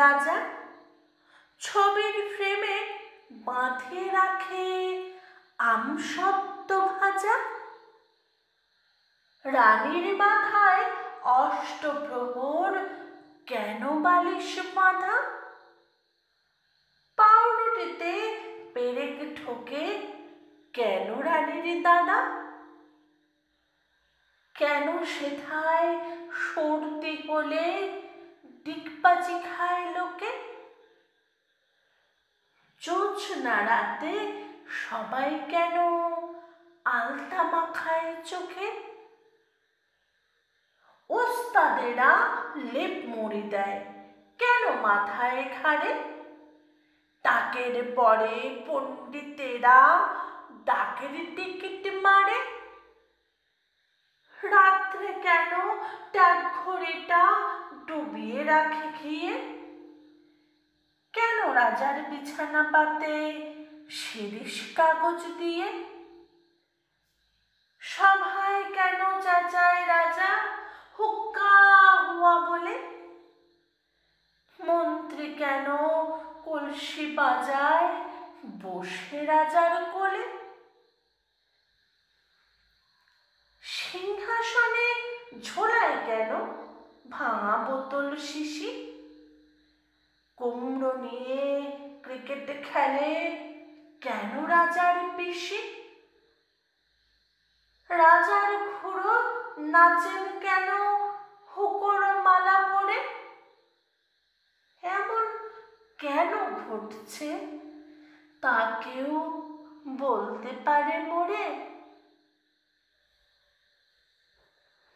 রাজা, ছবির ফ্রেমে বাঁধিয়ে রাখে আমসত্ত্ব ভাজা। রানীর মাথায় অষ্টপ্রহর কেন বালিশ বাঁধা? পাউরুটিতে পেরেক ঠোকে কেন রানীর দাদা? কেন সেথায় সর্দি হলে ডিগবাজি খায় লোকে? জোছনা রাতে সবাই কেন আলতা মাখায় চোখে? ওস্তাদেরা লেপ মুড়ি দেয় কেন মাথায় ঘাড়ে? ডাকের পরে পণ্ডিতেরা ডাকের টিকিট মারে। রাত্রে কেন ট্যাগ ঘড়িটা ডুবিয়ে রাখে ঘিয়ে? কেন রাজার বিছানা পাতে শিরিষ কাগজ দিয়ে? সভায় কেন চেঁচায় রাজা হুক্কা হুয়া বলে? মন্ত্রী কেন কলসি বাজায় বসে রাজার কোলে? সিংহাসনে ঝোলায় কেন ভাঙা বোতল শিশি? কুমড়ো নিয়ে ক্রিকেট খেলে কেন রাজার পিসি? রাজার খুড়ো নাচেন কেন হুকোর মালা পরে? এমন কেন ঘটছে তা কেউ বলতে পারে মোরে?